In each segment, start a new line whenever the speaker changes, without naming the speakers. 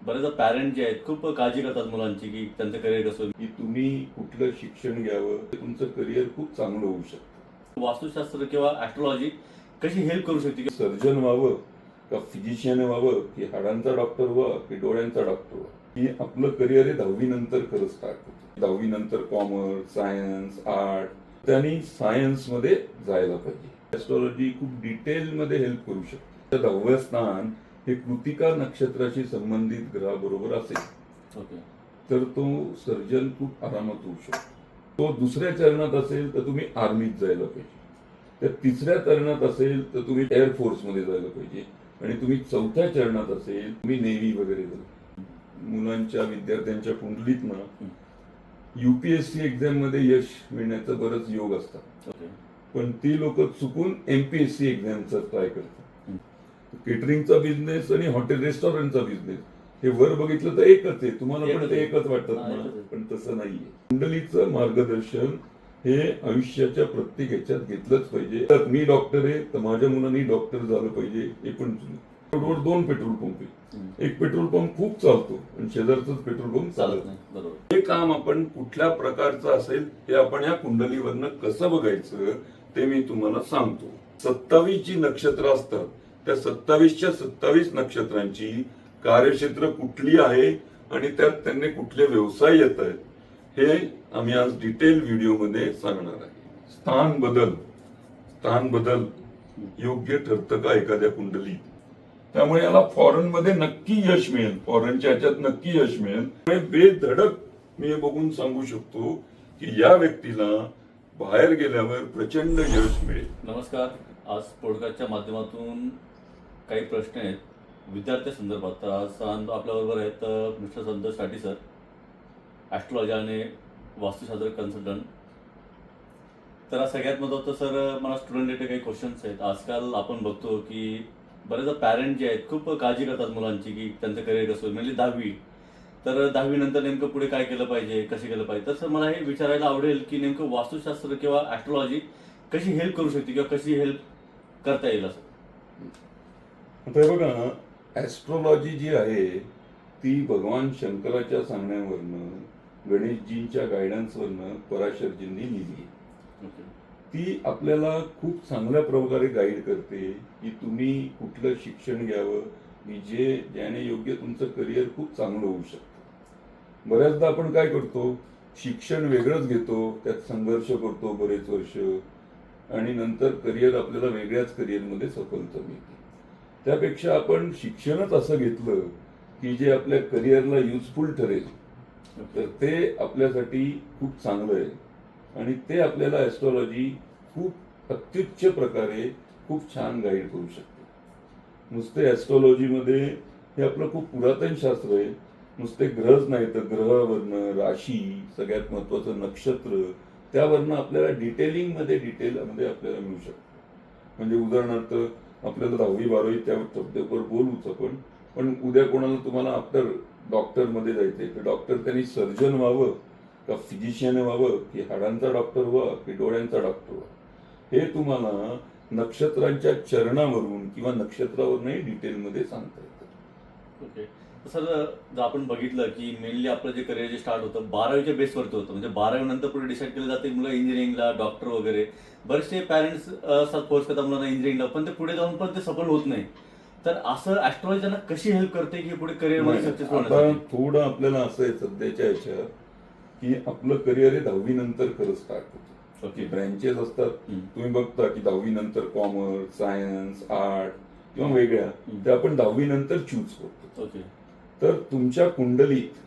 बरेचदा पॅरेंट जे आहेत खूप काळजी करतात मुलांची की त्यांचं करिअर कसं होईल.
की तुम्ही कुठलं शिक्षण घ्यावं, तुमचं करिअर खूप चांगलं होऊ शकतं.
वास्तुशास्त्र किंवा ॲस्ट्रॉलॉजी कशी हेल्प करू शकते?
सर्जन व्हावं का फिजिशियन व्हावं, की हाडांचा डॉक्टर व्हावं की डोळ्यांचा डॉक्टर व्हावं, की आपलं करिअर हे 10वी नंतर खरं स्टार्ट होतं. 10वी नंतर कॉमर्स, सायन्स, आर्ट, त्यांनी सायन्स मध्ये जायला पाहिजे. ॲस्ट्रॉलॉजी खूप डिटेलमध्ये हेल्प करू शकते. 10वे स्थान हे कृतिका नक्षत्राशी संबंधित ग्रहाबरोबर असेल
ओके.
तर तो सर्जन खूप आरामात होऊ शकतो. तो दुसऱ्या चरणात असेल तर तुम्ही आर्मीत जायला पाहिजे. तर तिसऱ्या चरणात असेल तर तुम्ही एअरफोर्स मध्ये जायला पाहिजे. आणि तुम्ही चौथ्या चरणात असेल तुम्ही नेव्ही वगैरे जायला. मुलांच्या विद्यार्थ्यांच्या कुंडलीतनं UPSC एक्झाम मध्ये यश मिळण्याचं बरंच योग असतात.
ओके.
पण ती लोक चुकून MPSC एक्झामचा ट्राय करतात. केटरिंगचा बिझनेस आणि हॉटेल रेस्टॉरंटचा बिझनेस हे वर बघितलं तर एकच आहे. तुम्हाला पण ते एकच वाटतं तुम्हाला, पण तसं नाहीये. कुंडलीचं मार्गदर्शन हे आयुष्याच्या प्रत्येक ह्याच्यात घेतलंच पाहिजे. तर मी डॉक्टर आहे तर माझ्या मुलांनी डॉक्टर झालं पाहिजे हे पण रोडवर 2 पेट्रोल पंप आहे. एक पेट्रोल पंप खूप चालतो आणि शेजारचाच पेट्रोल पंप चालत नाही.
बरोबर.
हे काम आपण कुठल्या प्रकारचं असेल हे आपण या कुंडलीवरनं कसं बघायचं ते मी तुम्हाला सांगतो. 27 जी नक्षत्र असतात त्या 27च्या 27 नक्षत्रांची कार्यक्षेत्र कुठली आहे आणि त्यात त्यांनी कुठले व्यवसाय येत आहेत हे आम्ही आज डिटेल व्हिडिओमध्ये सांगणार आहे. स्थान बदल योग्य ठरतं का एखाद्या कुंडलीत? त्यामुळे याला फॉरेन मध्ये नक्की यश मिळेल. फॉरेनच्या ह्याच्यात नक्की यश मिळेल. बेधडक मी हे बघून सांगू शकतो की या व्यक्तीला बाहेर गेल्यावर प्रचंड यश मिळेल.
नमस्कार. आज पॉडकास्टच्या माध्यमातून काही प्रश्न आहेत विद्यार्थ्या संदर्भात. तर आज आपल्याबरोबर आहेत मिस्टर संतोष साठी सर, ॲस्ट्रॉलॉजी आणि वास्तुशास्त्र कन्सल्टंट. तर आज सगळ्यात महत्त्वाचं सर, मला स्टुडंट रिलेटेड काही क्वेश्चन्स आहेत. आजकाल आपण बघतो की बरेचदा पॅरेंट जे आहेत खूप काळजी करतात मुलांची की त्यांचं करिअर कसं होईल. म्हणजे 10वी, तर 10वी नंतर नेमकं पुढे काय केलं पाहिजे, कसं केलं पाहिजे. तर सर मला हे विचारायला आवडेल की नेमकं वास्तुशास्त्र किंवा ॲस्ट्रॉलॉजी कशी हेल्प करू शकते किंवा कशी हेल्प करता येईल असं.
आता बघा, ॲस्ट्रॉलॉजी जी आहे ती भगवान शंकराच्या सांगण्यावरनं, गणेशजींच्या गायडन्सवरनं पराशरजींनी लिहिली. ती आपल्याला खूप चांगल्या प्रकारे गाईड करते की तुम्ही कुठलं शिक्षण घ्यावं की ज्याने योग्य तुमचं करिअर खूप चांगलं होऊ शकतं. बऱ्याचदा आपण काय करतो, शिक्षण वेगळंच घेतो, त्यात संघर्ष करतो बरेच वर्ष आणि नंतर करिअर आपल्याला वेगळ्याच करिअरमध्ये सफलता मिळते. त्यापेक्षा आपण शिक्षणच असं घेतलं की जे आपल्या करिअरला युजफुल ठरेल तर ते आपल्यासाठी खूप चांगलं आहे. आणि ते आपल्याला ॲस्ट्रॉलॉजी खूप अत्युच्च प्रकारे खूप छान गाईड करू शकते. नुसते ॲस्ट्रॉलॉजीमध्ये हे आपलं खूप पुरातन शास्त्र आहे. नुसते ग्रहच नाही तर ग्रहावरनं, राशी, सगळ्यात महत्वाचं नक्षत्र, त्यावरनं आपल्याला डिटेलमध्ये आपल्याला मिळू शकतं. म्हणजे उदाहरणार्थ आपल्याला 10वी 12वी त्या टप्प्यावर बोलूच आपण, पण उद्या कोणाला तुम्हाला आफ्टर डॉक्टरमध्ये जायचंय तर डॉक्टर त्यांनी सर्जन व्हावं का फिजिशियन व्हावं की हाडांचा डॉक्टर व्हावं की डोळ्यांचा डॉक्टर व्हावं हे तुम्हाला नक्षत्रांच्या चरणावरून किंवा नक्षत्रावरूनही डिटेलमध्ये सांगता येतं.
ओके. सर, जर आपण बघितलं की मेनली आपलं जे करिअर जे स्टार्ट होतं 12वीच्या बेसवरती होतं. म्हणजे 12वी नंतर पुढे डिसाईड केलं जाते मुलं इंजिनिअरिंगला, डॉक्टर वगैरे. बरेचसे पॅरेंट्स फोर्स करतात मुलांना इंजिनिअरिंगला, पण ते पुढे जाऊन पण ते सफल होत नाही. तर असं ॲस्ट्रॉलॉजी त्यांना कशी हेल्प करते की पुढे करिअरमध्ये सक्सेसफुल
आता
होण्यासाठी?
थोडं आपल्याला असं आहे सध्याच्या ह्याच्यात की आपलं करिअर हे 10वी नंतर खरं स्टार्ट होतं.
ओके.
ब्रँचेस असतात. तुम्ही बघता की 10वी नंतर कॉमर्स, सायन्स, आर्ट किंवा वेगळ्या त्या आपण 10वी नंतर चूज करतो.
ओके.
तर तुमच्या कुंडलीत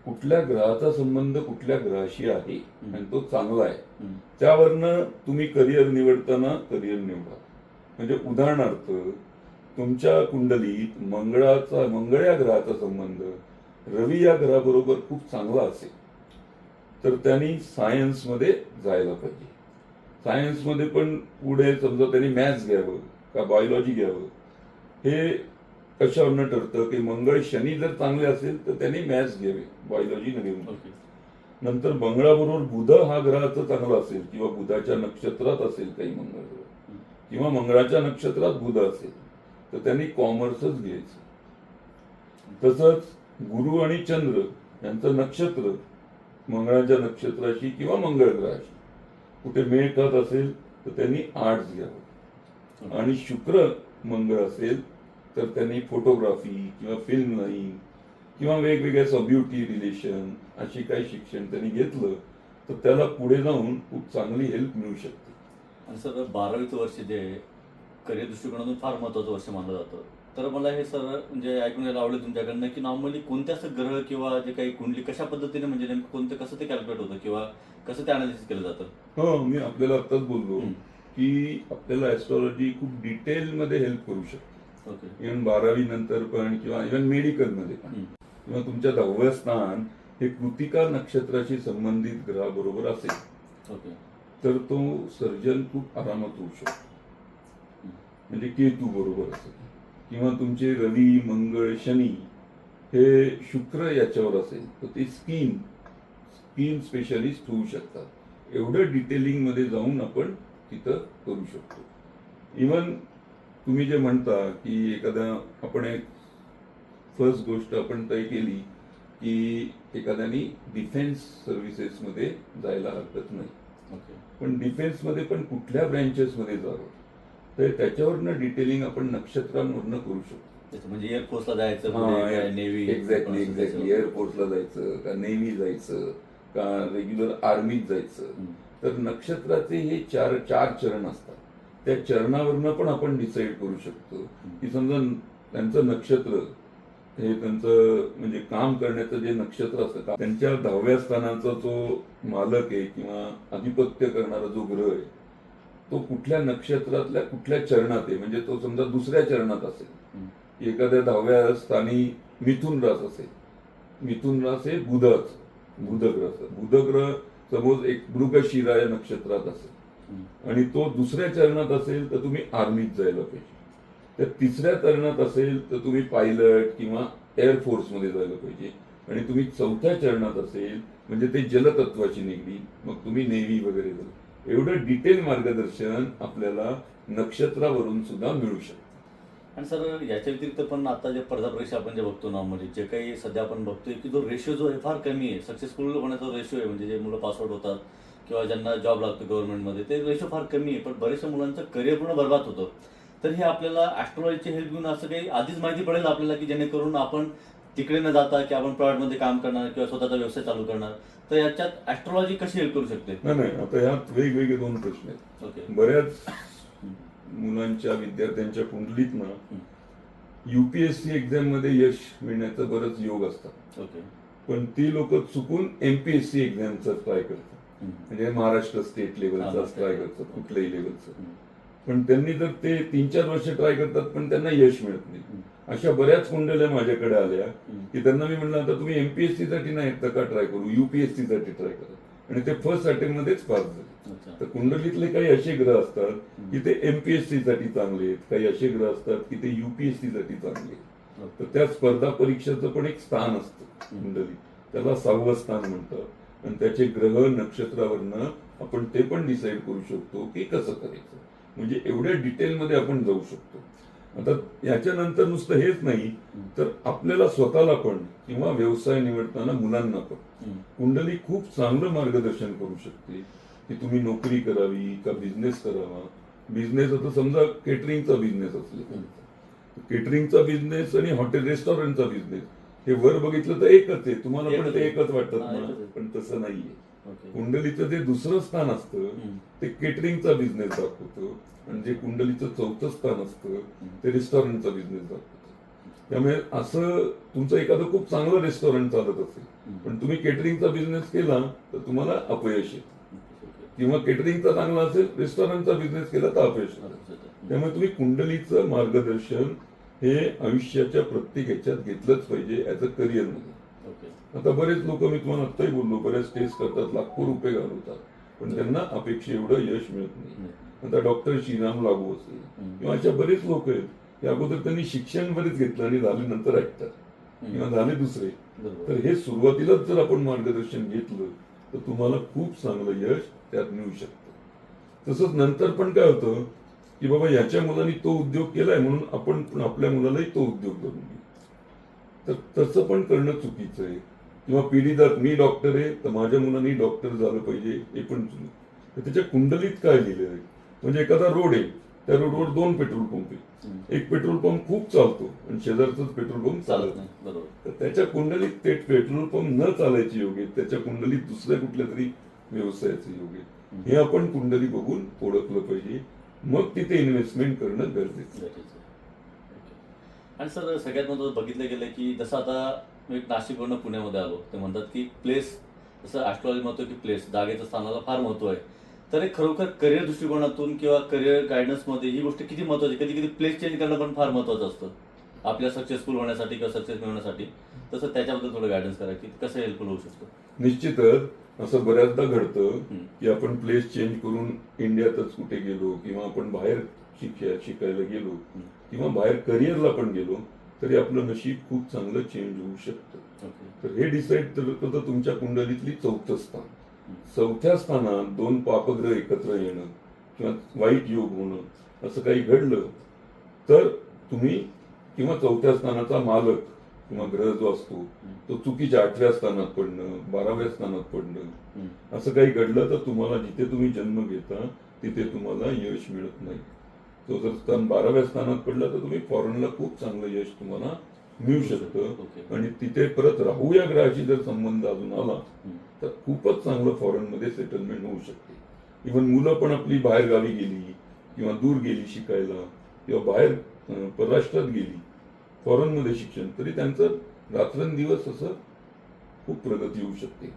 कुठल्या ग्रहाचा संबंध कुठल्या ग्रहाशी आहे आणि तो चांगला आहे त्यावरनं तुम्ही करिअर निवडताना करिअर निवडा. म्हणजे उदाहरणार्थ तुमच्या कुंडलीत मंगळ या ग्रहाचा संबंध रवी या ग्रहाबरोबर खूप चांगला असेल तर त्यांनी सायन्समध्ये जायला पाहिजे. सायन्समध्ये पण पुढे समजा त्यांनी मॅथ्स घ्यावं का बायोलॉजी घ्यावं हे कशावरनं ठरतं की मंगळ शनी जर चांगले असेल तर त्यांनी मॅथ्स घ्यावे, बायोलॉजी न घेऊन. नंतर मंगळाबरोबर बुध हा ग्रहाचा चांगला असेल किंवा बुधाच्या नक्षत्रात असेल काही मंगळ ग्रह किंवा मंगळाच्या नक्षत्रात बुध असेल तर त्यांनी कॉमर्सच घ्यायचं. तसंच गुरु आणि चंद्र यांचं नक्षत्र मंगळाच्या नक्षत्राशी किंवा मंगळ ग्रहाशी कुठे मेळ खात असेल तर त्यांनी आर्ट्स घ्यावं, आणि शुक्र मंगळ असेल तर त्यांनी फोटोग्राफी किंवा फिल्म लाईन किंवा वेगवेगळ्या ब्युटी रिलेशन अशी काही शिक्षण त्यांनी घेतलं तर त्याला पुढे जाऊन खूप चांगली हेल्प मिळू शकते.
आणि सर 12वीचं वर्ष जे करिअर दृष्टिकोनातून फार महत्त्वाचं वर्ष मानलं जातं. तर मला हे सर म्हणजे ऐकून घ्यायला आवडेल तुमच्याकडनं की नॉर्मली कोणत्या असं ग्रह किंवा जे काही कुंडली कशा पद्धतीने म्हणजे नेमकं कोणतं कसं ते कॅल्क्युलेट होतं किंवा कसं ते अनालिसिस केलं जातं?
हो, मी आपल्याला आत्ताच बोललो की आपल्याला ऍस्ट्रॉलॉजी खूप डिटेलमध्ये हेल्प करू शकते.
ओके.
इव्हन 12वी नंतर पण किंवा इव्हन मेडिकलमध्ये पण किंवा तुमच्या 10वं स्थान हे कृतिका नक्षत्राशी संबंधित ग्रहाबरोबर असेल
ओके.
तर तो सर्जन खूप आरामात होऊ शकतो. म्हणजे केतू बरोबर असेल किंवा तुमचे रवी मंगळ शनी हे शुक्र याच्यावर असेल तर ते स्किन स्पेशालिस्ट होऊ शकतात. एवढं डिटेलिंग मध्ये जाऊन आपण तिथं करू शकतो. इवन तुम्ही जे म्हणता की एखाद्या आपण एक फर्स्ट गोष्ट आपण तय केली की एखाद्यानी डिफेन्स सर्व्हिसेसमध्ये जायला हरकत नाही.
ओके.
पण डिफेन्समध्ये पण कुठल्या ब्रँचेसमध्ये जावं तर त्याच्यावरनं डिटेलिंग आपण नक्षत्रांवरनं करू शकतो.
त्याचं म्हणजे एअरफोर्सला जायचं, नेव्ही.
एक्झॅक्टली एअरफोर्सला जायचं का नेव्ही जायचं का रेग्युलर आर्मीत जायचं तर नक्षत्राचे हे चार चरण असतात. त्या चरणावरनं पण आपण डिसाईड करू शकतो की समजा त्यांचं नक्षत्र हे त्यांचं म्हणजे काम करण्याचं जे नक्षत्र असतं त्यांच्या 10व्या स्थानाचा जो मालक आहे किंवा अधिपत्य करणारा जो ग्रह आहे तो कुठल्या नक्षत्रातल्या कुठल्या चरणात आहे. म्हणजे तो समजा दुसऱ्या चरणात असेल, एखाद्या 10व्या स्थानी मिथुन रास असेल, मिथुन रास हे बुधग्रह समज एक मृगशिरा या नक्षत्रात असेल आणि तो दुसऱ्या चरणात असेल तर तुम्ही आर्मीत जायला पाहिजे. तर तिसऱ्या चरणात असेल तर तुम्ही पायलट किंवा एअरफोर्समध्ये जायला पाहिजे. आणि तुम्ही चौथ्या चरणात असेल म्हणजे ते जलतत्वाची निगडीत मग तुम्ही नेव्ही वगैरे जाल. एवढं डिटेल मार्गदर्शन आपल्याला नक्षत्रावरून सुद्धा मिळू शकतं.
आणि सर याच्या व्यतिरिक्त पण आता जे स्पर्धा परीक्षा आपण जे बघतो नॉर्मली जे काही सध्या आपण बघतोय की जो रेशो जो आहे फार कमी आहे. सक्सेसफुल होण्याचा रेशो आहे म्हणजे जे मुलं पासआउट होतात किंवा ज्यांना जॉब लागतो गव्हर्नमेंटमध्ये ते रेशो फार कमी आहे. पण बऱ्याचशा मुलांचं करिअर पूर्ण बरबाद होतं. तर हे आपल्याला ऍस्ट्रॉलॉजीची हेल्प घेऊन असं काही आधीच माहिती पडेल आपल्याला की जेणेकरून आपण तिकडे न जाता की आपण प्रायव्हेटमध्ये काम करणार किंवा स्वतःचा व्यवसाय चालू करणार. तर याच्यात ऍस्ट्रॉलॉजी कशी हेल्प करू शकते?
नाही, आता ह्यात वेगवेगळे 2 प्रश्न आहेत.
ओके.
बऱ्याच मुलांच्या विद्यार्थ्यांच्या कुंडलीतनं युपीएससी एक्झाम मध्ये यश मिळण्याचं बरंच योग असतात.
ओके.
पण ती लोक चुकून एमपीएससी एक्झामचा ट्राय करतात. म्हणजे महाराष्ट्र स्टेट लेवलचा ट्राय करतात कुठल्याही लेवलचं. पण त्यांनी जर ते 3-4 वर्ष ट्राय करतात पण त्यांना यश मिळत नाही. अशा बऱ्याच कुंडल्या माझ्याकडे आल्या की त्यांना मी म्हणलं आता तुम्ही एमपीएससी साठी नाही का ट्राय करू, युपीएससी साठी ट्राय करा. आणि ते फर्स्ट अटेम्प्ट मध्येच पास झाले. तर कुंडलीतले काही असे ग्रह असतात की ते एमपीएससी साठी चांगले आहेत, काही असे ग्रह असतात की ते युपीएससी साठी चांगले आहेत. तर त्या स्पर्धा परीक्षेचं पण एक स्थान असतं कुंडलीत, त्याला 6वं स्थान म्हणतात. आणि त्याचे ग्रह नक्षत्रावरनं आपण ते पण डिसाईड करू शकतो की कसं करायचं. म्हणजे एवढ्या डिटेलमध्ये आपण जाऊ शकतो. आता याच्यानंतर नुसतं हेच नाही तर आपल्याला स्वतःला पण किंवा व्यवसाय निवडताना मुलांना पण कुंडली खूप चांगलं मार्गदर्शन करू शकते की तुम्ही नोकरी करावी का बिझनेस करावा. बिझनेस आता समजा केटरिंगचा बिझनेस असले, केटरिंगचा बिझनेस आणि हॉटेल रेस्टॉरंटचा बिझनेस हे वर बघितलं तर एकच आहे. तुम्हाला पण ते एकच वाटतात ना, पण तसं नाहीये. कुंडलीचं जे दुसरं स्थान असतं ते केटरिंगचा बिझनेस दाखवतं आणि जे कुंडलीचं 4थं स्थान असतं ते रेस्टॉरंटचा बिझनेस दाखवतं. त्यामुळे असं तुमचं एखादं खूप चांगलं रेस्टॉरंट चालत असेल पण तुम्ही केटरिंगचा बिझनेस केला तर तुम्हाला अपयश येतं. किंवा केटरिंगचा चांगला असेल रेस्टॉरंटचा बिझनेस केला तर अपयश येतं. त्यामुळे तुम्ही कुंडलीचं मार्गदर्शन हे आयुष्याच्या प्रत्येक ह्याच्यात घेतलंच पाहिजे ऍज अ करिअर मध्ये. आता बरेच लोक, मी तुम्हाला आत्ताही बोललो, बरेच टेस्ट करतात, लाखो रुपये घालवतात पण त्यांना अपेक्षा एवढं यश मिळत नाही. आता डॉक्टर श्रीराम लागू असेल किंवा अशा बरेच लोक आहेत की अगोदर त्यांनी शिक्षण बरेच घेतलं आणि झाले नंतर ऐकतात किंवा झाले दुसरे. तर हे सुरुवातीलाच जर आपण मार्गदर्शन घेतलं तर तुम्हाला खूप चांगलं यश त्यात मिळू शकतं. तसंच नंतर पण काय होतं की बाबा याच्या मुलांनी तो उद्योग केलाय म्हणून आपण आपल्या मुलालाही तो उद्योग करून घेऊ. तर तसं पण करणं चुकीचं आहे. किंवा पिढीजात मी डॉक्टर आहे तर माझ्या मुलांनी डॉक्टर झालं पाहिजे हे पण चुकीचं. तर त्याच्या कुंडलीत काय लिहिलं आहे? म्हणजे एखादा रोड आहे, त्या रोडवर 2 पेट्रोल पंप आहे. एक पेट्रोल पंप खूप चालतो आणि शेजारचाच पेट्रोल पंप चालत नाही.
बरोबर.
तर त्याच्या कुंडलीत ते पेट्रोल पंप न चालायचे योग आहेत, त्याच्या कुंडलीत दुसऱ्या कुठल्या तरी व्यवसायाचे योग आहेत. हे आपण कुंडली बघून ओळखलं पाहिजे. मग तिथे इन्व्हेस्टमेंट करणं गरजेचं आहे.
आणि सर सगळ्यात महत्त्वाचं बघितलं गेलं की जसं आता मी एक नाशिकवरनं पुण्यामध्ये आलो, ते म्हणतात की प्लेस, जसं ॲस्ट्रॉलॉजी म्हणतो की प्लेस, जागेचं स्थानाला फार महत्त्व आहे. तर हे खरोखर करिअर दृष्टिकोनातून किंवा करिअर गायडन्समध्ये ही गोष्ट किती महत्त्वाची? कधी कधी प्लेस चेंज करणं पण फार महत्त्वाचं असतं आपल्या सक्सेसफुल होण्यासाठी किंवा सक्सेस मिळवण्यासाठी. तसं त्याच्याबद्दल थोडं गायडन्स करा की कसं हेल्पफुल होऊ शकतो.
निश्चितच असं बऱ्याचदा घडतं की आपण प्लेस चेंज करून इंडियातच कुठे गेलो किंवा आपण बाहेर शिकायला गेलो किंवा बाहेर करिअरला पण गेलो तरी आपलं नशीब खूप चांगलं चेंज होऊ शकतं. तर हे डिसाईड करतं तुमच्या कुंडलीतली 4थं स्थान. 4थ्या स्थानात 2 पापग्रह एकत्र येणं किंवा वाईट योग होणं असं काही घडलं तर तुम्ही किंवा 4थ्या स्थानाचा मालक किंवा ग्रह जो असतो तो चुकीच्या 8व्या स्थानात पडणं, 12व्या स्थानात पडणं असं काही घडलं तर तुम्हाला जिथे तुम्ही जन्म घेता तिथे तुम्हाला यश मिळत नाही. तो जर स्थान 12व्या स्थानात पडलं तर तुम्ही फॉरेनला खूप चांगलं यश तुम्हाला मिळू शकतं. आणि तिथे परत राहू या ग्रहाशी जर संबंध अजून आला तर खूपच चांगलं फॉरेनमध्ये सेटलमेंट होऊ शकते. इव्हन मुलं पण आपली बाहेर गावी गेली किंवा दूर गेली शिकायला किंवा बाहेर परराष्ट्रात गेली फॉरेनमध्ये शिक्षण तरी त्यांचं रात्रंदिवस असं खूप प्रगती होऊ शकते.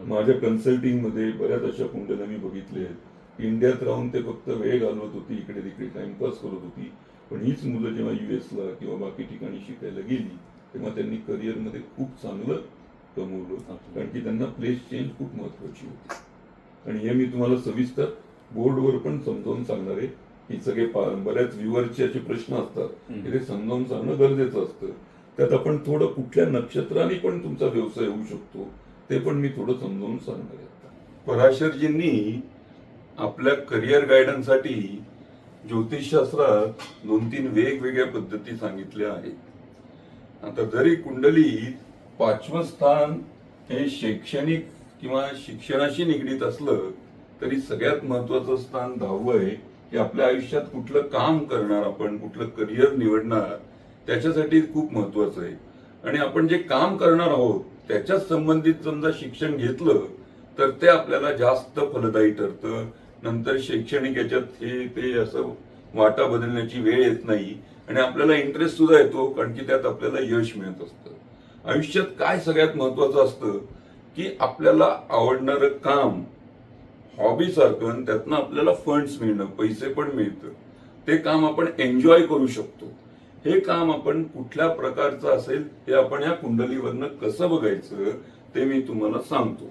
माझ्या कन्सल्टिंगमध्ये बऱ्याच अशा कुंडल्या मी बघितल्या आहेत. इंडियात राहून ते फक्त वेळ घालवत होती, इकडे तिकडे टाइमपास करत होती. पण हीच मुलं जेव्हा US ला किंवा बाकी ठिकाणी शिकायला गेली तेव्हा त्यांनी करिअरमध्ये खूप चांगलं कमवलं. कारण की त्यांना प्लेस चेंज खूप महत्वाची होती. आणि हे मी तुम्हाला सविस्तर बोर्डवर पण समजावून सांगणार आहे. ही सगळे बऱ्याच व्ह्युअरचे असे प्रश्न असतात की ते समजावून सांगणं गरजेचं असतं. त्यात आपण थोडं कुठल्या नक्षत्राने पण तुमचा व्यवसाय होऊ शकतो ते पण मी थोडं समजावून सांगणार आहे. पराशरजींनी आपल्या करिअर गायडन्ससाठी ज्योतिषशास्त्रात 2-3 वेगवेगळ्या पद्धती सांगितल्या आहेत. आता जरी कुंडलीत 5वं स्थान हे शैक्षणिक किंवा शिक्षणाशी निगडीत असलं तरी सगळ्यात महत्वाचं स्थान 10वं आहे की आपल्या आयुष्यात कुठलं काम करणार, आपण कुठलं करिअर निवडणार त्याच्यासाठी खूप महत्वाचं आहे. आणि आपण जे काम करणार आहोत त्याच्याच संबंधित समजा शिक्षण घेतलं तर ते आपल्याला जास्त फलदायी ठरतं. नंतर शैक्षणिक याच्यात हे ते असं वाटा बदलण्याची वेळ येत नाही आणि आपल्याला इंटरेस्ट सुद्धा येतो कारण की त्यात आपल्याला यश मिळत असतं. आयुष्यात काय सगळ्यात महत्वाचं असतं की आपल्याला आवडणारं काम, हॉबी सारखं, त्यातनं आपल्याला फंड्स मिळणं, पैसे पण मिळतं, ते काम आपण एन्जॉय करू शकतो. हे काम आपण कुठल्या प्रकारचं असेल हे आपण या कुंडलीवरनं कसं बघायचं ते मी तुम्हाला सांगतो.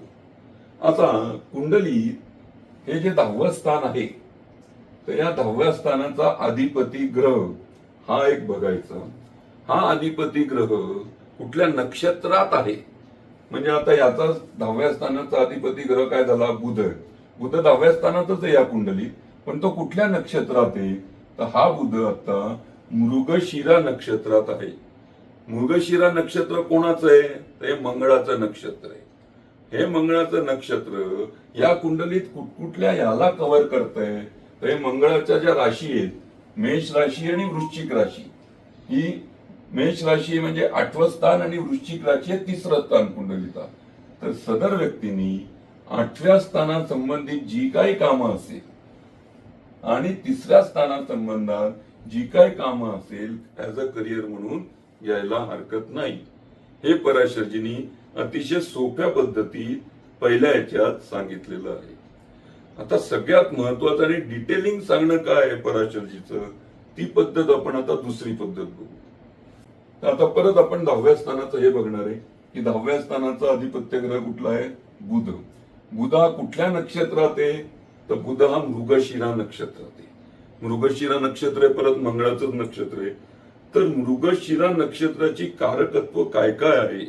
आता कुंडलीत हे जे 10वं स्थान आहे तर या 10व्या स्थानाचा अधिपती ग्रह हा एक बघायचा. हा अधिपती ग्रह कुठल्या नक्षत्रात आहे म्हणजे आता याचा 10व्या स्थानाचा अधिपती ग्रह काय झाला? बुध. बुध 10व्या स्थानातच आहे या कुंडलीत, पण तो कुठल्या नक्षत्रात आहे तर हा बुध आता मृगशिरा नक्षत्रात आहे. मृगशिरा नक्षत्र कोणाचं आहे तर हे मंगळाचं नक्षत्र आहे. हे मंगळाचं नक्षत्र या कुंडलीत कुठल्या याला कव्हर करतंय तर हे मंगळाच्या ज्या राशी आहेत, मेष राशी आणि वृश्चिक राशी. ही मेष राशी म्हणजे 8वं स्थान आणि वृश्चिक राशी आहे 3रं स्थान कुंडलीचा. तर सदर व्यक्तींनी 8व्या स्थानासंबंधित जी काही कामं असेल आणि 3ऱ्या स्थानासंबंधात जी काही कामं असेल ऍज अ करिअर म्हणून घ्यायला हरकत नाही. हे पराशरजींनी अतिशय सोप्या पद्धतीत पहिल्या याच्यात सांगितलेलं आहे. आता सगळ्यात महत्वाचं आणि डिटेलिंग सांगणं काय आहे पराशरजीचं, ती पद्धत आपण आता दुसरी पद्धत बघू. तर आता परत आपण 10व्या स्थानाचं हे बघणार आहे की 10व्या स्थानाचा अधिपत्य ग्रह कुठला आहे? बुध. बुध हा कुठल्या नक्षत्रात आहे तर बुध हा मृगशिरा नक्षत्रात आहे. मृगशिरा नक्षत्र आहे परत मंगळाचंच नक्षत्र आहे. तर मृगशिरा नक्षत्राची कारकत्व काय काय आहे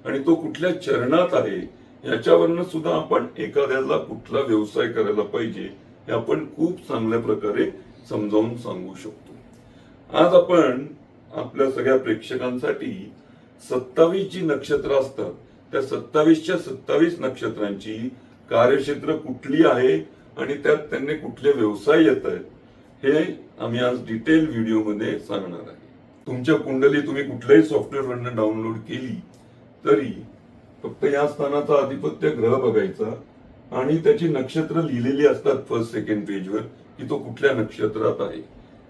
आणि तो कुठल्या चरणात आहे याच्यावरनं सुद्धा आपण एखाद्याला कुठला व्यवसाय करायला पाहिजे हे आपण खूप चांगल्या प्रकारे समजावून सांगू शकतो. आज आपण आपल्या सगळ्या प्रेक्षकांसाठी 27 जी नक्षत्र असतात त्या 27च्या 27 नक्षत्रांची कार्यक्षेत्र कुठली आहे आणि त्यात त्यांनी कुठले व्यवसाय येत आहेत हे आम्ही आज डिटेल व्हिडिओमध्ये सांगणार आहे. तुमच्या कुंडली तुम्ही कुठल्याही सॉफ्टवेअरवरनं डाउनलोड केली तरी फक्त या स्थानाचा अधिपत्य ग्रह बघायचा आणि त्याची नक्षत्र लिहिलेली असतात फर्स्ट सेकंड पेजवर की तो कुठल्या नक्षत्रात आहे,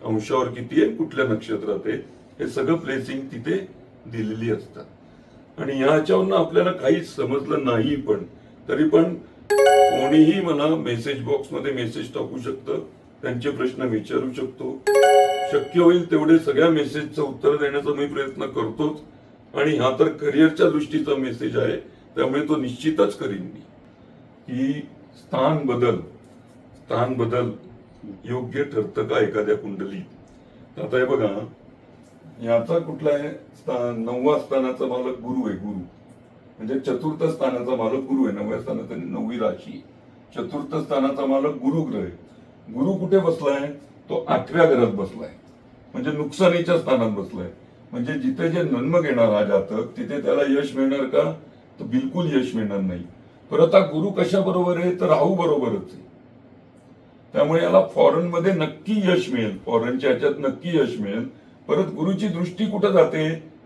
अंशावर किती आहे, कुठल्या नक्षत्रात आहे, हे सगळं प्लेसिंग तिथे दिलेली असतात. आणि ह्याच्यावरनं आपल्याला काहीच समजलं नाही पण तरी पण कोणीही मला मेसेज बॉक्समध्ये मेसेज टाकू शकतं, त्यांचे प्रश्न विचारू शकतो. शक्य होईल तेवढे सगळ्या मेसेजचं उत्तर देण्याचा मी प्रयत्न करतोच. आणि हा तर करिअरच्या दृष्टीचा मेसेज आहे त्यामुळे तो निश्चितच करीन मी की स्थान बदल योग्य ठरतं का एखाद्या कुंडलीत. आता हे बघा, याचा कुठला आहे स्थान, 9व्या स्थानाचा मालक गुरु आहे. गुरु म्हणजे चतुर्थ स्थानाचा मालक गुरु आहे. 9व्या स्थानात 9वी राशी, चतुर्थ स्थानाचा मालक गुरु ग्रह आहे. गुरु कुठे बसलाय, तो 8व्या घरात बसलाय म्हणजे नुकसानीच्या स्थानात बसलाय. म्हणजे जिथे जे नन्म घेणार हा जातक तिथे त्याला यश मिळणार का, तर बिलकुल यश मिळणार नाही. परत हा गुरु कशा बरोबर आहे, तर राहू बरोबरच आहे. त्यामुळे याला फॉरेन मध्ये नक्की यश मिळेल, फॉरेनच्या ह्याच्यात नक्की यश मिळेल. परत गुरुची दृष्टी कुठं जाते,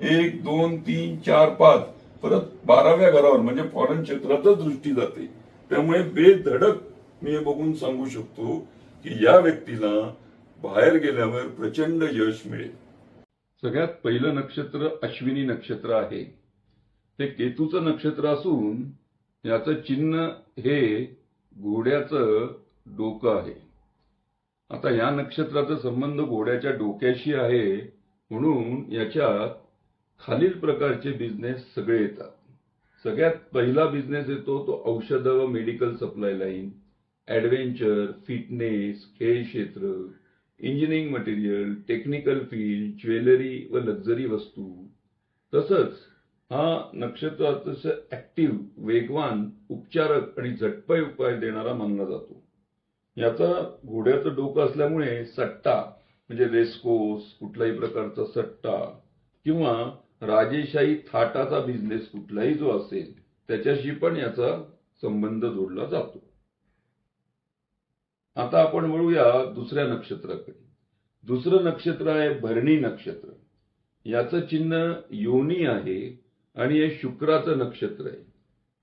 1, 2, 3, 4, 5 परत 12व्या घरावर म्हणजे फॉरेन क्षेत्रातच दृष्टी जाते. त्यामुळे बेधडक मी हे बघून सांगू शकतो की या व्यक्तीला बाहेर गेल्यावर प्रचंड यश मिळेल. सगळ्यात पहिलं नक्षत्र अश्विनी नक्षत्र आहे. ते केतूचं नक्षत्र असून याचं चिन्ह हे घोड्याचं डोकं आहे. आता या नक्षत्राचा संबंध घोड्याच्या डोक्याशी आहे म्हणून याच्यात खालील प्रकारचे बिझनेस सगळे येतात. सगळ्यात पहिला बिझनेस येतो तो औषध व medical supply line, adventure, fitness, खेळ क्षेत्र, engineering material, technical field, jewellery व लक्झरी वस्तू. तसंच हा नक्षत्र अतिशय ऍक्टिव्ह, वेगवान, उपचारक आणि झटपट उपाय देणारा मानला जातो. याचा घोड्याचं डोकं असल्यामुळे सट्टा म्हणजे रेसकोर्स, कुठल्याही प्रकारचा सट्टा किंवा राजेशाही थाटाचा बिझनेस कुठलाही जो असेल त्याच्याशी पण याचा संबंध जोडला जातो. आता आपण वळूया दुसऱ्या नक्षत्राकडे. दुसरं नक्षत्र आहे भरणी नक्षत्र. याचं चिन्ह योनी आहे आणि हे शुक्राचं नक्षत्र आहे.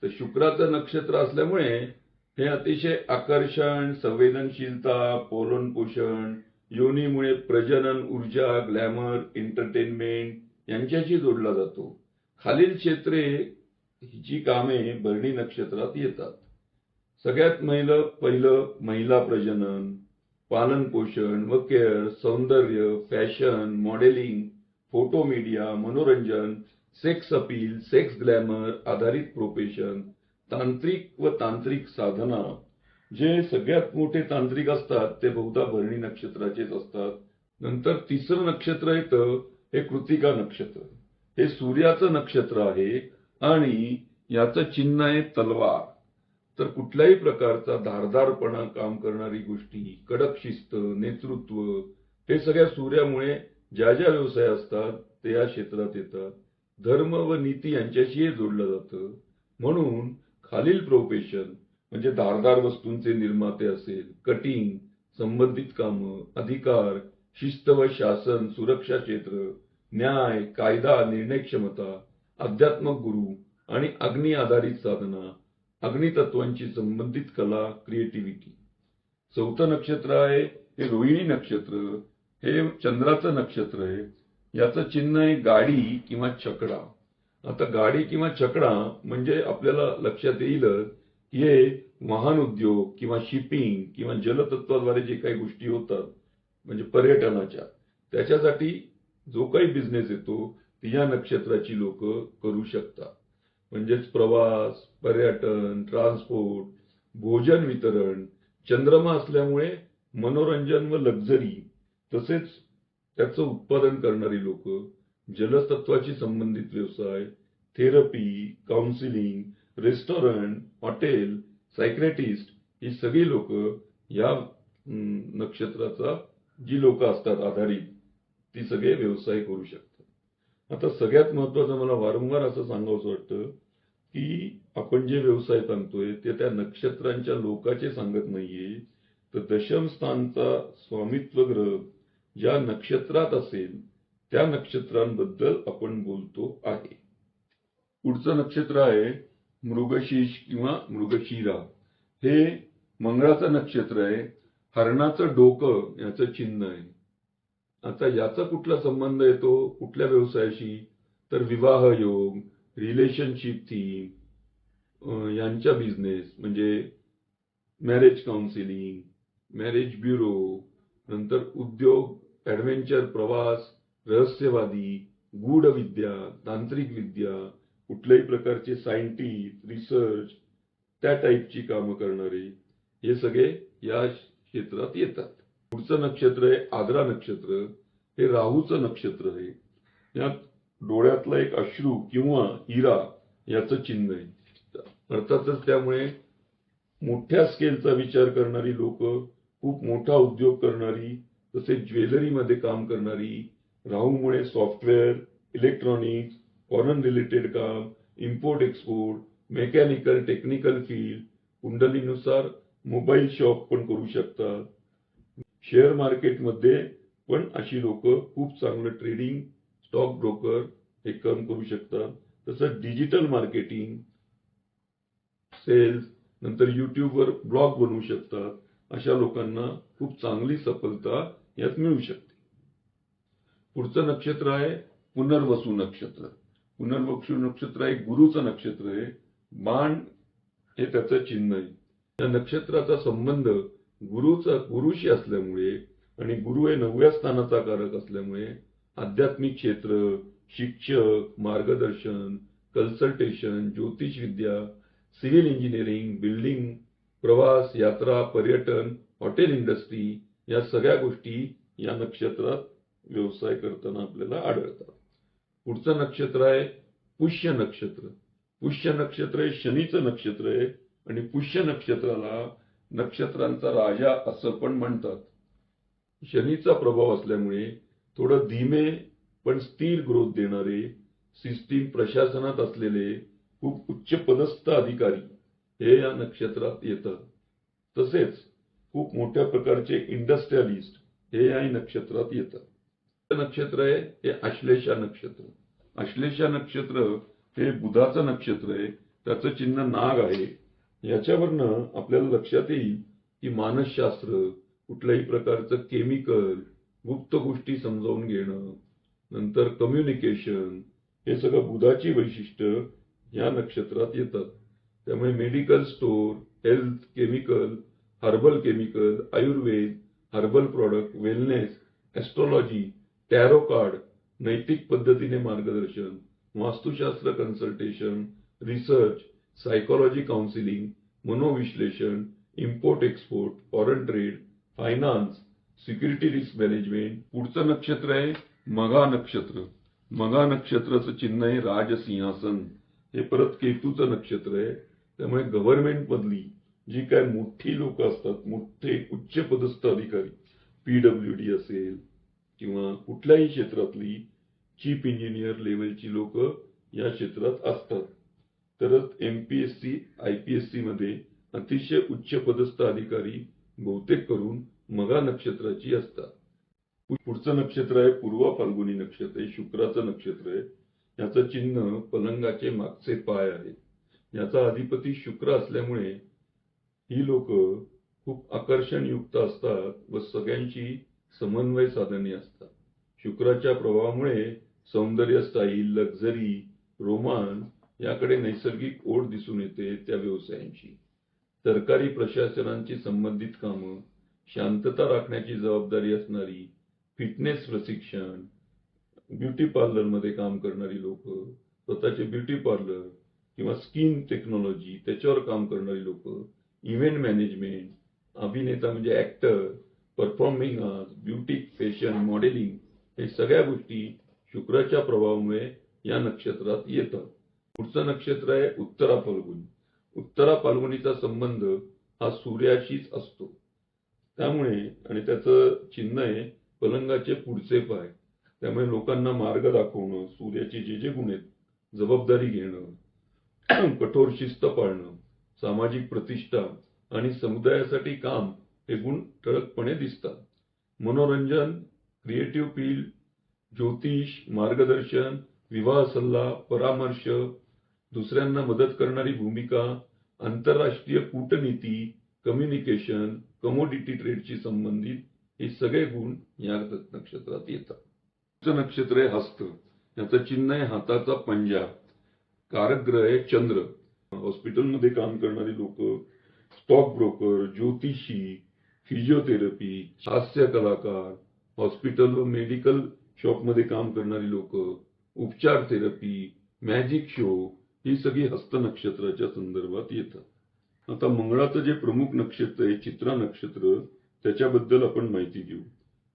तर शुक्राचं नक्षत्र असल्यामुळे हे अतिशय आकर्षण, संवेदनशीलता, पोषण पोषण, योनीमुळे प्रजनन, ऊर्जा, ग्लॅमर, एंटरटेनमेंट यांच्याशी जोडला जातो. खालील क्षेत्रे जी कामे भरणी नक्षत्रात येतात. सगळ्यात पहिलं महिला प्रजनन, पालन पोषण व केअर, सौंदर्य, फॅशन, मॉडेलिंग, फोटो मीडिया, मनोरंजन, सेक्स अपील, सेक्स ग्लॅमर आधारित प्रोफेशन, तांत्रिक व तांत्रिक साधना. जे सगळ्यात मोठे तांत्रिक असतात ते बहुधा भरणी नक्षत्राचेच असतात. नंतर तिसरं नक्षत्र येतं हे कृतिका नक्षत्र. हे सूर्याचं नक्षत्र आहे आणि याचं चिन्ह आहे तलवार. तर कुठल्याही प्रकारचा धारदारपणा काम करणारी गोष्टी, कडक शिस्त, नेतृत्व हे सगळ्या सूर्यामुळे ज्या ज्या व्यवसाय असतात ते या क्षेत्रात येतात. धर्म व नीती यांच्याशीही जोडलं जातं. म्हणून खालील प्रोफेशन म्हणजे धारदार वस्तूंचे निर्माते असेल, कटिंग, संबंधित कामं, अधिकार, शिस्त व शासन, सुरक्षा क्षेत्र, न्याय, कायदा, निर्णय क्षमता, अध्यात्मक गुरु आणि अग्नी आधारित साधना, अग्नितत्वांची संबंधित कला, क्रिएटिव्हिटी. चौथं नक्षत्र आहे हे रोहिणी नक्षत्र. हे चंद्राचं नक्षत्र आहे. याचं चिन्ह आहे गाडी किंवा छकडा. आता गाडी किंवा छकडा म्हणजे आपल्याला लक्षात येईल की हे वाहन उद्योग किंवा शिपिंग किंवा जलतत्वाद्वारे जे काही गोष्टी होतात म्हणजे पर्यटनाच्या, त्याच्यासाठी जो काही बिझनेस येतो ती या नक्षत्राची लोक करू शकतात. म्हणजेच प्रवास, पर्यटन, ट्रान्सपोर्ट, भोजन वितरण. चंद्रमा असल्यामुळे मनोरंजन व लक्झरी तसेच त्याचं उत्पादन करणारी लोक, जलतत्वाशी संबंधित व्यवसाय, थेरपी, काउन्सिलिंग, रेस्टॉरंट, हॉटेल, सायक्रेटिस्ट ही सगळी लोक या नक्षत्राचा जी लोक असतात आधारित ती सगळे व्यवसाय करू शकतात. आता सगळ्यात महत्वाचं मला वारंवार असं सांगावंसं वाटतं की आपण जे व्यवसाय सांगतोय ते त्या नक्षत्रांच्या लोकाचे सांगत नाहीये, तर दशम स्थानचा स्वामित्व ग्रह ज्या नक्षत्रात असेल त्या नक्षत्रांबद्दल आपण बोलतो आहे. पुढचं नक्षत्र आहे मृगशीर्ष किंवा मृगशिरा. हे मंगळाचं नक्षत्र आहे. हरणाचं डोकं याचं चिन्ह आहे. आता याचा कुठला संबंध येतो कुठल्या व्यवसायाशी, तर विवाह योग, रिलेशनशिप थीम, यांच्या बिझनेस म्हणजे मॅरेज काउन्सिलिंग, मॅरेज ब्युरो, नंतर उद्योग, ऍडव्हेंचर, प्रवास, रहस्यवादी, गूढ विद्या, तांत्रिक विद्या, कुठल्याही प्रकारचे सायंटिस्ट, रिसर्च, त्या टाईपची कामं करणारे हे सगळे या क्षेत्रात येतात. पुढचं नक्षत्र आहे आद्रा नक्षत्र. हे राहूचं नक्षत्र आहे. यात डोळ्यातला एक अश्रू किंवा हिरा याचं चिन्ह आहे. अर्थातच त्यामुळे मोठ्या स्केलचा विचार करणारी लोक, खूप मोठा उद्योग करणारी, तसेच ज्वेलरीमध्ये काम करणारी, राहूमुळे सॉफ्टवेअर, इलेक्ट्रॉनिक्स, फॉरेन रिलेटेड काम, import export, mechanical, technical field, कुंडलीनुसार मोबाईल शॉप पण करू शकतात. शेअर मार्केटमध्ये पण अशी लोक खूप चांगलं ट्रेडिंग, स्टॉक ब्रोकर हे काम करू शकतात. तसंच डिजिटल मार्केटिंग, सेल्स, नंतर युट्यूबवर ब्लॉग बनवू शकतात. अशा लोकांना खूप चांगली सफलता यात मिळू शकते. पुढचं नक्षत्र आहे पुनर्वसू नक्षत्र. पुनर्वसू नक्षत्र एक गुरुचं नक्षत्र आहे. बाण हे त्याचं चिन्ह आहे. या नक्षत्राचा संबंध गुरुशी असल्यामुळे आणि गुरु हे 9व्या स्थानाचा कारक असल्यामुळे आध्यात्मिक क्षेत्र, शिक्षक, मार्गदर्शन, कन्सल्टेशन, ज्योतिष विद्या, सिव्हिल इंजिनिअरिंग, बिल्डिंग, प्रवास, यात्रा, पर्यटन, हॉटेल इंडस्ट्री या सगळ्या गोष्टी या नक्षत्रात व्यवसाय करताना आपल्याला आढळतात. पुढचं नक्षत्र आहे पुष्य नक्षत्र. पुष्य नक्षत्र हे शनीचं नक्षत्र आहे आणि पुष्य नक्षत्राला नक्षत्रांचा राजा असं पण म्हणतात. शनीचा प्रभाव असल्यामुळे थोडं धीमे पण स्थिर ग्रोथ देणारे, सिस्टीम प्रशासनात असलेले खूप उच्च पदस्थ अधिकारी हे या नक्षत्रात येतात. तसेच खूप मोठ्या प्रकारचे इंडस्ट्रियलिस्ट हे या नक्षत्रात येतात. नक्षत्र आहे हे आश्लेषा नक्षत्र. आश्लेषा नक्षत्र हे बुधाचं नक्षत्र आहे. त्याचं चिन्ह नाग आहे. याच्यावरनं आपल्याला लक्षात येईल की मानसशास्त्र, कुठल्याही प्रकारचं केमिकल, गुप्त गोष्टी समजावून घेणं, नंतर कम्युनिकेशन, हे सगळं बुधाची वैशिष्ट्य या नक्षत्रात येतात. त्यामुळे medical store, health, chemical, herbal chemical, Ayurveda, herbal product, wellness, astrology, tarot card, नैतिक पद्धतीने मार्गदर्शन, Vastushastra consultation, research, psychology counselling, मनोविश्लेषण, import export, foreign trade, finance, security risk management. पुढचं नक्षत्र आहे मघा नक्षत्र. मघा नक्षत्राचं चिन्ह आहे राजसिंहासन. हे परत केतूचं नक्षत्र आहे. त्यामुळे गव्हर्नमेंट मधली जी काय मोठी लोक असतात, मोठे उच्च पदस्थ अधिकारी, PWD असेल किंवा कुठल्याही क्षेत्रातली चीफ इंजिनियर लेवलची लोक या क्षेत्रात असतात. तरच MPSC, IPSC मध्ये अतिशय उच्च पदस्थ अधिकारी बहुतेक करून मघा नक्षत्राची असतात. पुढचं नक्षत्र आहे पूर्व फाल्गुनी नक्षत्र. हे शुक्राचं नक्षत्र आहे. याचं चिन्ह पलंगाचे मागचे पाय आहे. याचा अधिपती शुक्र असल्यामुळे ही लोक खूप आकर्षणयुक्त असतात व सगळ्यांची समन्वय साधने असतात. शुक्राच्या प्रभावामुळे सौंदर्य, स्टाईल, लक्झरी, रोमांस याकडे नैसर्गिक ओढ दिसून येते त्या व्यवसायांची. सरकारी प्रशासनांची संबंधित कामं, शांतता राखण्याची जबाबदारी असणारी, फिटनेस प्रशिक्षण, ब्युटी पार्लरमध्ये काम करणारी लोक, स्वतःचे ब्युटी पार्लर किंवा स्किन टेक्नॉलॉजी त्याच्यावर काम करणारी लोक, इव्हेंट मॅनेजमेंट, अभिनेता म्हणजे actor, performing art, beauty, fashion, modelling हे सगळ्या गोष्टी शुक्राच्या प्रभावामुळे या नक्षत्रात येतात. पुढचं नक्षत्र आहे उत्तरा फाल्गुनी. उत्तरा फाल्गुनीचा संबंध हा सूर्याशीच असतो. त्यामुळे आणि त्याचं चिन्ह आहे पलंगाचे पुढचे पाय. त्यामुळे लोकांना मार्ग दाखवणं, सूर्याचे जे जे गुण आहेत, जबाबदारी घेणं, कठोर शिस्त पाळणं, सामाजिक प्रतिष्ठा आणि समुदायासाठी काम हे गुण ठळकपणे दिसतात. मनोरंजन, क्रिएटिव्ह फील्ड, ज्योतिष, मार्गदर्शन, विवाह सल्ला, परामर्श, दुसऱ्यांना मदत करणारी भूमिका, आंतरराष्ट्रीय कूटनीती, कम्युनिकेशन, कमोडिटी ट्रेडशी संबंधित हे सगळे गुण या नक्षत्रात येतात. पुढचं नक्षत्र आहे हस्त. याचं चिन्ह आहे हाताचा पंजा. कारक ग्रह आहे चंद्र. हॉस्पिटलमध्ये काम करणारी लोक, स्टॉक ब्रोकर, ज्योतिषी, फिजिओथेरपी, हास्य कलाकार, हॉस्पिटल व मेडिकल शॉपमध्ये काम करणारी लोक, उपचार थेरपी, मॅजिक शो ही सगळी हस्त नक्षत्राच्या संदर्भात येतात. आता मंगळाचं जे प्रमुख नक्षत्र आहे चित्रा नक्षत्र, त्याच्याबद्दल आपण माहिती घेऊ.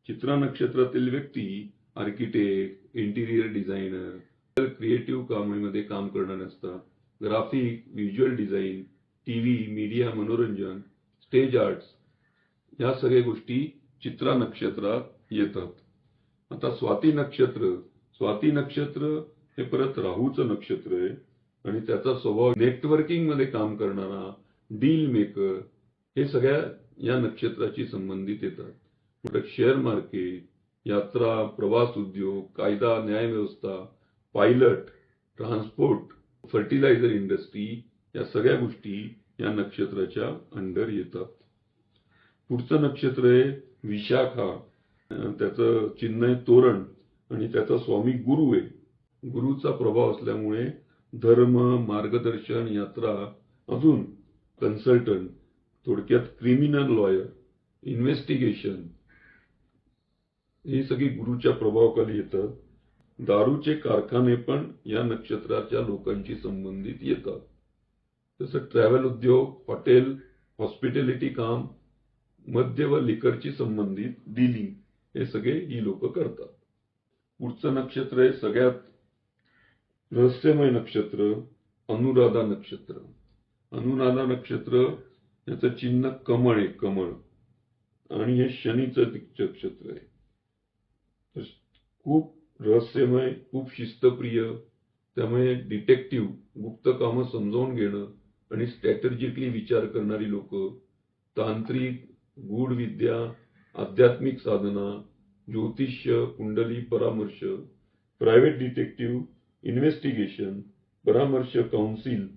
चित्रा नक्षत्रातील व्यक्ती आर्किटेक्ट, इंटिरियर डिझायनर, क्रिएटिव्ह कामामध्ये काम करणारे असतात. Graphic, visual design, TV, media, मनोरंजन, स्टेज आर्ट्स या सगळ्या गोष्टी चित्रा नक्षत्रात येतात. आता स्वाती नक्षत्र हे परत राहूचं नक्षत्र आहे आणि त्याचा स्वभाव नेटवर्किंग मध्ये काम करणारा, डील मेकर हे सगळ्या या नक्षत्राशी संबंधित येतात. शेअर मार्केट, यात्रा, प्रवास उद्योग, कायदा, न्याय व्यवस्था, पायलट, ट्रान्सपोर्ट, फर्टिलायझर इंडस्ट्री या सगळ्या गोष्टी या नक्षत्राच्या अंडर येतात. पुढचं नक्षत्र आहे विशाखा. त्याचं चिन्ह आहे तोरण आणि त्याचा स्वामी गुरु आहे. गुरुचा प्रभाव असल्यामुळे धर्म, मार्गदर्शन, यात्रा, अजून कन्सल्टंट, थोडक्यात क्रिमिनल लॉयर, इन्व्हेस्टिगेशन ही सगळी गुरुच्या प्रभावाखाली येतात. दारूचे कारखाने पण या नक्षत्राच्या लोकांशी संबंधित येतात. तसं ट्रॅव्हल उद्योग, हॉटेल, हॉस्पिटॅलिटी काम, मद्य व लिकरची संबंधित डीलिंग हे सगळे ही लोक करतात. पुढचं नक्षत्र आहे सगळ्यात रहस्यमय नक्षत्र अनुराधा नक्षत्र. अनुराधा नक्षत्र याचं चिन्ह कमळ आहे, कमळ, आणि हे शनीचं नक्षत्र आहे. खूप रहस्यमय, खूप शिस्तप्रिय, त्यामुळे डिटेक्टिव्ह, गुप्त कामं समजावून घेणं आणि स्ट्रॅटेजिकली विचार करणारी लोक, तांत्रिक, गूढ विद्या, आध्यात्मिक साधना, ज्योतिष्य, कुंडली, परामर्श, प्रायव्हेट डिटेक्टिव्ह, इन्व्हेस्टिगेशन, परामर्श, काउन्सिल,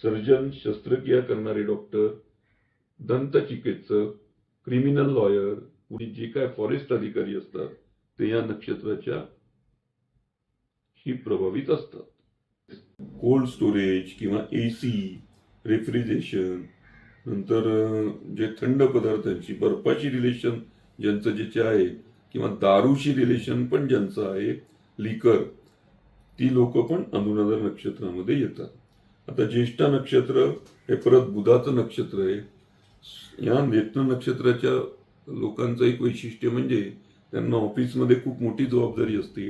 सर्जन, शस्त्रक्रिया करणारे डॉक्टर, दंतचिकित्सक, क्रिमिनल लॉयर, जे काय फॉरेस्ट अधिकारी असतात ते या नक्षत्राच्या ही प्रभावित असतात. कोल्ड स्टोरेज किंवा एसी, रेफ्रिजरेशन, नंतर जे थंड पदार्थांची, बर्फाची रिलेशन ज्यांचं ज्याचे आहे किंवा दारूशी रिलेशन पण ज्यांचं आहे, लिकर, ती लोक पण अनुराधा नक्षत्रामध्ये येतात. आता ज्येष्ठा नक्षत्र हे परत बुधाचं नक्षत्र आहे. या ज्येष्ठा नक्षत्राच्या लोकांचं एक वैशिष्ट्य म्हणजे त्यांना ऑफिसमध्ये खूप मोठी जबाबदारी असते,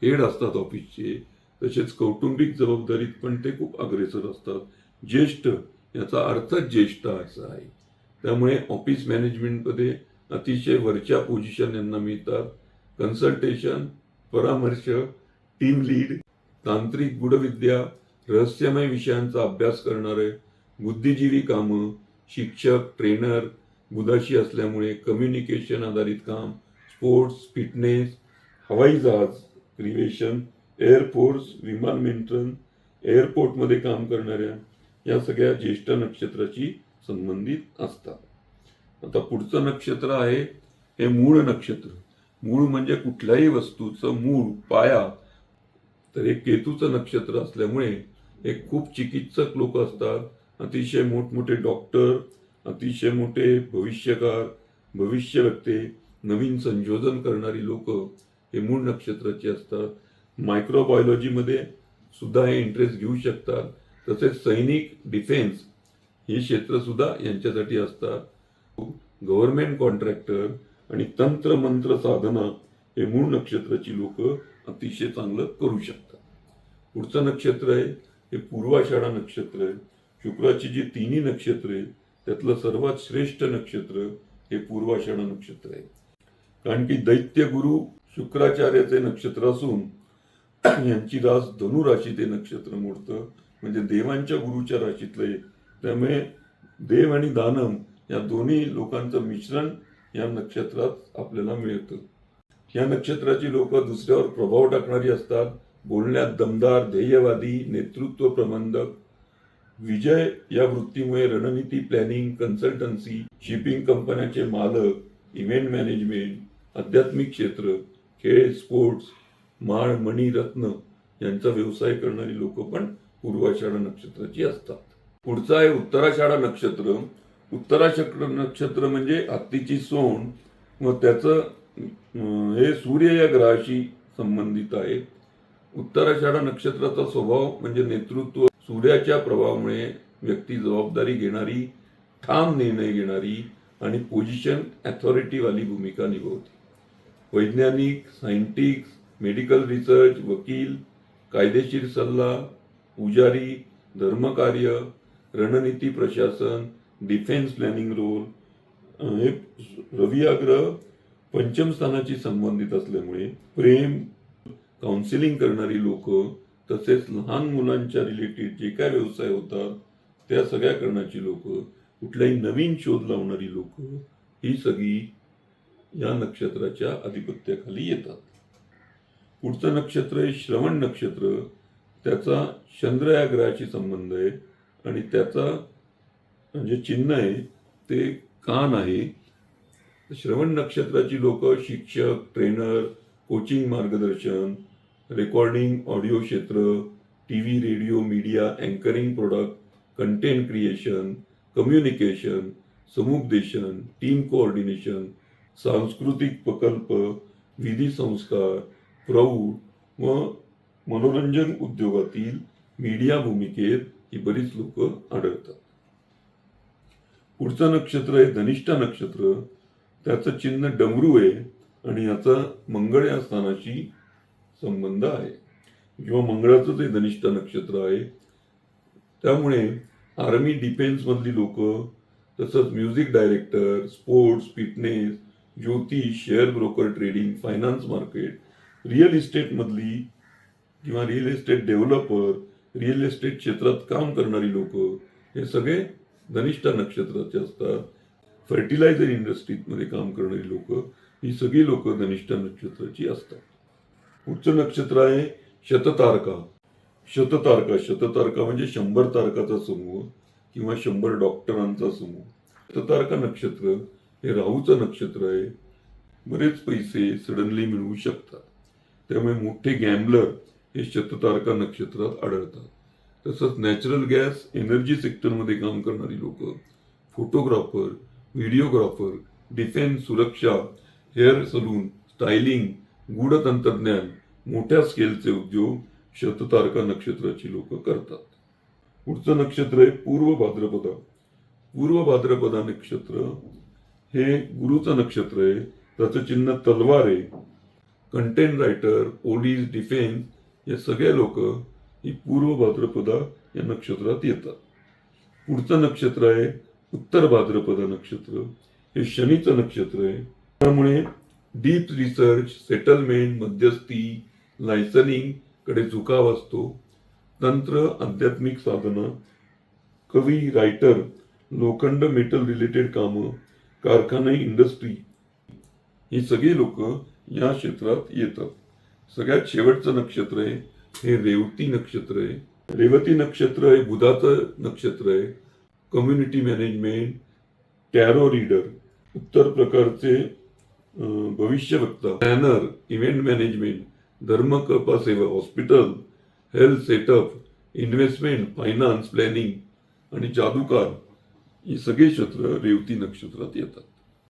हेड असतात ऑफिसचे, तसेच कौटुंबिक जबाबदारीत पण ते खूप अग्रेसर असतात. ज्येष्ठ याचा अर्थच ज्येष्ठ असा आहे. त्यामुळे ऑफिस मॅनेजमेंटमध्ये अतिशय वरच्या पोझिशन यांना मिळतात. कन्सल्टेशन, परामर्श, टीम लीड, तांत्रिक गुढविद्या, रहस्यमय विषयांचा अभ्यास करणारे, बुद्धिजीवी कामं, शिक्षक, ट्रेनर बुधाशी असल्यामुळे कम्युनिकेशन आधारित काम, स्पोर्ट्स, फिटनेस, हवाई जहाज, क्रिएशन, एअरफोर्स, विमान मेंटेनन्स, एअरपोर्टमध्ये काम करणाऱ्या या सगळ्या ज्येष्ठ नक्षत्राची संबंधित असतात. आता पुढचं नक्षत्र आहे हे मूळ नक्षत्र. मूळ म्हणजे कुठल्याही वस्तूचं मूळ, पाया. तर हे केतूचं नक्षत्र असल्यामुळे हे खूप चिकित्सक लोक असतात, अतिशय मोठमोठे डॉक्टर, अतिशय मोठे भविष्यकार, भविष्यवक्ते, नवीन संशोधन करणारी लोक हे मूळ नक्षत्राचे असतात. मायक्रोबायोलॉजीमध्ये सुद्धा हे इंटरेस्ट घेऊ शकतात. तसेच सैनिक, डिफेन्स हे क्षेत्र सुद्धा यांच्यासाठी असतात. गव्हर्नमेंट कॉन्ट्रॅक्टर आणि तंत्र मंत्र साधना हे मूळ नक्षत्राची लोक अतिशय चांगलं करू शकतात. पुढचं नक्षत्र आहे हे पूर्वाषाढा नक्षत्र आहे. शुक्राची जी तिन्ही नक्षत्र आहेत त्यातलं सर्वात श्रेष्ठ नक्षत्र हे पूर्वाषाढा नक्षत्र आहे. कारण की दैत्य गुरु शुक्राचार्याचे नक्षत्र असून यांची रास धनु राशी ते नक्षत्र मोडतं, म्हणजे देवांच्या गुरुच्या राशीतलं एक. त्यामुळे देव आणि दानव या दोन्ही लोकांचं मिश्रण या नक्षत्रात आपल्याला मिळतं. या नक्षत्राची लोक दुसऱ्यावर प्रभाव टाकणारी असतात, बोलण्यात दमदार, ध्येयवादी, नेतृत्व प्रबंधक. विजय या वृत्तीमुळे रणनीती, प्लॅनिंग, कन्सल्टन्सी, शिपिंग कंपन्यांचे मालक, इव्हेंट मॅनेजमेंट, आध्यात्मिक क्षेत्र, खेळ, स्पोर्ट्स, माळ, मणी, रत्न यांचा व्यवसाय करणारी लोक पण पूर्वाषाढा नक्षत्राची असतात. पुढचं आहे उत्तराषाढा नक्षत्र. उत्तराषाढा नक्षत्र म्हणजे हत्तीची सोंड व त्याचं हे सूर्य या ग्रहाशी संबंधित आहे. उत्तराषाढा नक्षत्राचा स्वभाव म्हणजे नेतृत्व. सूर्याच्या प्रभावामुळे व्यक्ती जबाबदारी घेणारी, ठाम निर्णय घेणारी आणि पोझिशन अथॉरिटीवाली भूमिका निभावते. वैज्ञानिक, सायंटिस्ट, मेडिकल रिसर्च, वकील, कायदेशीर सल्ला, पुजारी, धर्मकार्य, रणनीती प्रशासन, डिफेन्स प्लॅनिंग रोल. हे रवी हा ग्रह पंचम स्थानाशी संबंधित असल्यामुळे प्रेम, काउन्सिलिंग करणारी लोक, तसेच लहान मुलांच्या रिलेटेड जे काय व्यवसाय होतात त्या सगळ्या करण्याची लोक, कुठल्याही नवीन शोध लावणारी लोक, ही सगळी या नक्षत्राच्या अधिपत्याखाली येतात. पुढचं नक्षत्र आहे श्रवण नक्षत्र. त्याचा चंद्र या ग्रहाशी संबंध आहे आणि त्याचा जे चिन्ह आहे ते कान आहे. श्रवण नक्षत्राची लोक शिक्षक, ट्रेनर, कोचिंग, मार्गदर्शन, रेकॉर्डिंग, ऑडिओ क्षेत्र, TV, radio, media, anchoring, product, content creation, communication, समुपदेशन, टीम कोऑर्डिनेशन, सांस्कृतिक प्रकल्प, विधी संस्कार, प्रौढ व मनोरंजन उद्योगातील मीडिया भूमिकेत ही बरीच लोक आढळतात. पुढचं नक्षत्र आहे धनिष्ठा नक्षत्र. त्याचं चिन्ह डमरू आहे आणि याचा मंगळ या स्थानाशी संबंध आहे किंवा मंगळाचं ते धनिष्ठा नक्षत्र आहे. त्यामुळे आर्मी, डिफेन्स मधली लोक, तसंच म्युझिक डायरेक्टर, स्पोर्ट्स, फिटनेस, ज्योतिष, share broker, trading, finance market, real estate मधली किंवा real estate developer, real estate क्षेत्रात काम करणारी लोक, हे सगळे धनिष्ठा नक्षत्राचे असतात. फर्टिलायझर इंडस्ट्रीमध्ये काम करणारी लोक, ही सगळी लोक धनिष्ठा नक्षत्राची असतात. पुढचं नक्षत्र आहे शततारका. शततारका म्हणजे 100 तारकाचा समूह किंवा 100 डॉक्टरांचा समूह. शततारका नक्षत्र हे राहूचं नक्षत्र आहे. बरेच पैसे सडनली मिळवू शकतात. त्यामुळे मोठे गॅम्बलर हे शततारका नक्षत्रात आढळतात. तसंच नॅचरल गॅस, एनर्जी सेक्टरमध्ये काम करणारी लोक, फोटोग्राफर, व्हिडिओग्राफर, डिफेन्स, सुरक्षा, हेअर सलून, स्टायलिंग, गूढ तंत्रज्ञान, मोठ्या स्केलचे उद्योग शततारका नक्षत्राची लोक करतात. पुढचं नक्षत्र आहे पूर्व भाद्रपदा. पूर्व भाद्रपदा नक्षत्र हे गुरुचं नक्षत्र आहे. त्याचं चिन्ह तलवार आहे. कंटेंट रायटर, पोलीस, डिफेन्स हे सगळे लोक ही पूर्व भाद्रपदा या नक्षत्रात येतात. पुढचं नक्षत्र आहे उत्तर भाद्रपदा नक्षत्र. हे शनीचं नक्षत्र आहे. त्यामुळे डीप रिसर्च, सेटलमेंट, मध्यस्थी, लायसनिंग कडे झुकाव असतो. तंत्र, आध्यात्मिक साधना, कवी, रायटर, लोखंड, मेटल रिलेटेड कामं, कारखाने, इंडस्ट्री, ही सगळी लोक या क्षेत्रात येतात. सगळ्यात शेवटचं नक्षत्र आहे हे रेवती नक्षत्र आहे. रेवती नक्षत्र हे बुधाचं नक्षत्र आहे. कम्युनिटी मॅनेजमेंट, टॅरो रीडर, उत्तर प्रकारचे भविष्यवक्ता, प्लॅनर, इव्हेंट मॅनेजमेंट, धर्म कृपा सेवा, hospital, health setup, investment, finance, planning आणि जादूकार, ही सगळी क्षेत्र रेवती नक्षत्रात येतात.